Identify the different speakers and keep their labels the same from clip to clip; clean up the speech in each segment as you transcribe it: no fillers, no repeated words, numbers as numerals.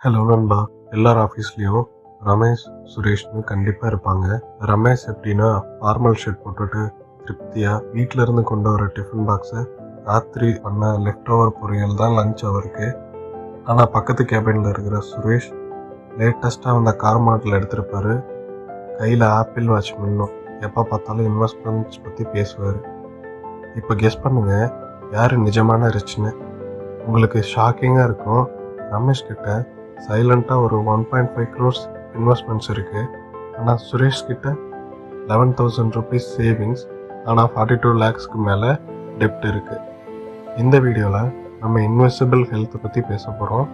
Speaker 1: Hello நண்பா. எல்லார் ஆஃபீஸ்லேயும் ரமேஷ் சுரேஷ்னு கண்டிப்பாக இருப்பாங்க. ரமேஷ் எப்படின்னா ஃபார்மல் ஷர்ட் போட்டுட்டு திருப்தியாக வீட்டில் இருந்து கொண்டு வர டிஃபன் பாக்ஸை ராத்திரி பண்ண லெஃப்ட் ஓவர் பொரியல் தான் லஞ்ச் அவருக்கு. ஆனால் பக்கத்து கேபினில் இருக்கிற சுரேஷ் லேட்டஸ்ட்டாக வந்த கார் மாடல் எடுத்திருப்பாரு. கையில் ஆப்பிள் வாட்ச் மின்னும். எப்போ பார்த்தாலும் இன்வெஸ்ட்மெண்ட்ஸ் பற்றி பேசுவார். இப்போ கெஸ் பண்ணுங்க யார் நிஜமான ரிச்னு. உங்களுக்கு ஷாக்கிங்காக இருக்கும். ரமேஷ் கிட்ட சைலண்ட்டாக ஒரு 1.5 crores இன்வெஸ்ட்மெண்ட்ஸ் இருக்குது. ஆனால் சுரேஷ் கிட்ட 11,000 rupees சேவிங்ஸ், ஆனால் 42 lakhsக்கு மேலே டெப்ட் இருக்குது. இந்த வீடியோவில் நம்ம இன்வெஸ்டபிள் ஹெல்த்தை பற்றி பேச போகிறோம்.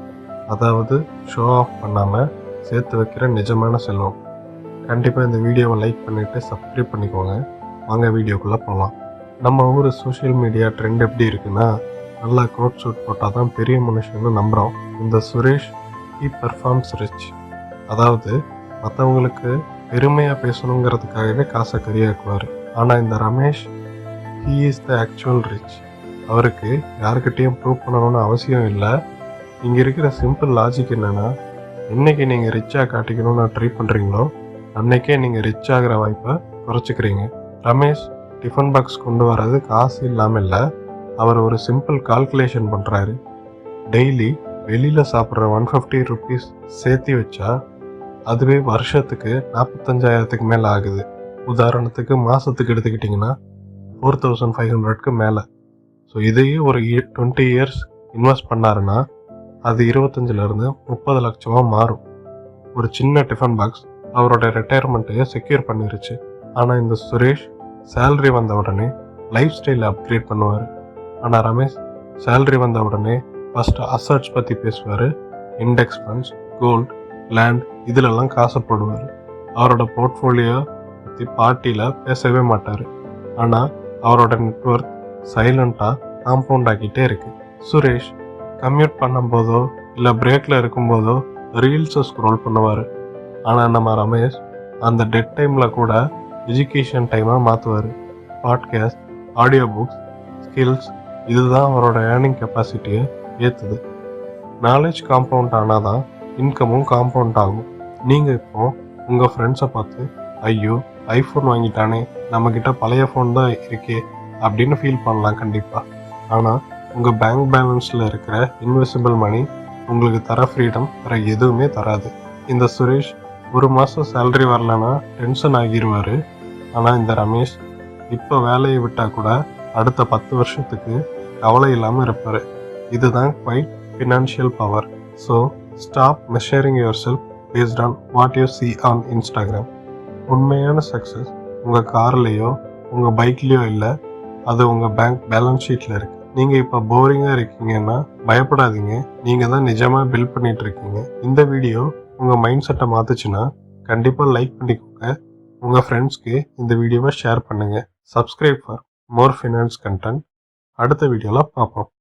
Speaker 1: அதாவது ஷோ ஆஃப் பண்ணாமல் சேர்த்து வைக்கிற நிஜமான செல்வம். கண்டிப்பாக இந்த வீடியோவை லைக் பண்ணிவிட்டு சப்ஸ்கிரைப் பண்ணிக்கோங்க. வாங்க வீடியோக்குள்ளே போகலாம். நம்ம ஊர் சோஷியல் மீடியா ட்ரெண்ட் எப்படி இருக்குன்னா, நல்லா கோட் சூட் போட்டால் தான் பெரிய மனுஷன்னு நம்புகிறோம். இந்த சுரேஷ் ஹி பெர்ஃபார்ம்ஸ் ரிச். அதாவது மற்றவங்களுக்கு பெருமையாக பேசணுங்கிறதுக்காகவே காசை கரியாக்குவார். ஆனால் இந்த Ramesh he is the actual rich. அவருக்கு யாருக்கிட்டேயும் ப்ரூவ் பண்ணணும்னு அவசியம் இல்லை. இங்கே இருக்கிற சிம்பிள் லாஜிக் என்னென்னா, என்றைக்கு நீங்கள் ரிச்சாக காட்டிக்கணும்னு ட்ரை பண்ணுறீங்களோ அன்றைக்கே நீங்கள் ரிச் ஆகிற வாய்ப்பை குறைச்சிக்கிறீங்க. ரமேஷ் டிஃபன் பாக்ஸ் கொண்டு வர்றது காசு இல்லாமல் இல்லை. அவர் ஒரு சிம்பிள் கால்குலேஷன் பண்ணுறாரு. டெய்லி வெளியில் சாப்பிட்ற 150 rupees சேர்த்து வச்சா அதுவே வருஷத்துக்கு 45,000க்கு மேலே ஆகுது. உதாரணத்துக்கு மாதத்துக்கு எடுத்துக்கிட்டிங்கன்னா 4,500க்கு மேலே. ஸோ இதையே ஒரு 20 years இன்வெஸ்ட் பண்ணாருன்னா அது 25லேருந்து 30 லட்சமாக மாறும். ஒரு சின்ன டிஃபன் பாக்ஸ் அவரோட ரிட்டையர்மெண்ட்டையே செக்யூர் பண்ணிருச்சு. ஆனால் இந்த சுரேஷ் சேலரி வந்த உடனே லைஃப் ஸ்டைலை அப்கிரேட் பண்ணுவார். ஆனால் ரமேஷ் சேலரி வந்த உடனே ஃபஸ்ட்டு அசட்ஸ் பற்றி பேசுவார். இண்டெக்ஸ் ஃபண்ட்ஸ், கோல்டு, லேண்ட் இதிலெல்லாம் காசை போடுவார். அவரோட போர்ட்ஃபோலியோ பற்றி பார்ட்டியில் பேசவே மாட்டார். ஆனால் அவரோட நெட்ஒர்க் சைலண்ட்டாக காம்பவுண்ட் ஆக்கிட்டே இருக்கு. சுரேஷ் கம்யூட் பண்ணும்போதோ இல்லை பிரேக்கில் இருக்கும்போதோ ரீல்ஸை ஸ்க்ரோல் பண்ணுவார். ஆனால் நம்ம ரமேஷ் அந்த டெட் டைமில் கூட எஜுகேஷன் டைமாக மாற்றுவார். பாட்காஸ்ட், ஆடியோ புக்ஸ், ஸ்கில்ஸ் இதுதான் அவரோட ஏர்னிங் கெப்பாசிட்டியை ஏற்றுது. நாலேஜ் காம்பவுண்ட் ஆனால் தான் இன்கமும் காம்பவுண்ட் ஆகும். நீங்கள் இப்போ உங்கள் ஃப்ரெண்ட்ஸை பார்த்து ஐயோ ஐஃபோன் வாங்கிட்டானே, நம்மக்கிட்ட பழைய ஃபோன் தான் இருக்கே அப்படின்னு ஃபீல் பண்ணலாம் கண்டிப்பாக. ஆனால் உங்கள் பேங்க் பேலன்ஸில் இருக்கிற இன்வெஸ்டபிள் மணி உங்களுக்கு தர ஃப்ரீடம் வேறு எதுவுமே தராது. இந்த சுரேஷ் ஒரு மாதம் சேலரி வரலன்னா டென்ஷன் ஆகிடுவார். ஆனால் இந்த ரமேஷ் இப்போ வேலையை விட்டால் கூட அடுத்த 10 வருஷத்துக்கு கவலை இல்லாமல் இருப்பார். இதுதான் quiet financial power. So stop measuring yourself based on what you see on Instagram. உண்மையான சக்ஸஸ் உங்கள் கார்லேயோ உங்கள் பைக்லேயோ இல்லை, அது உங்கள் பேங்க் பேலன்ஸ் ஷீட்டில் இருக்குது. நீங்கள் இப்போ போரிங்காக இருக்கீங்கன்னா பயப்படாதீங்க, நீங்கள் தான் நிஜமாக பில்ட் பண்ணிகிட்டு இருக்கீங்க. இந்த வீடியோ உங்கள் மைண்ட் செட்டை மாற்றுச்சுன்னா கண்டிப்பாக லைக் பண்ணிக்கோங்க. உங்கள் ஃப்ரெண்ட்ஸ்க்கு இந்த வீடியோவை ஷேர் பண்ணுங்கள். Subscribe for more finance content. அடுத்த வீடியோவில் பார்ப்போம்.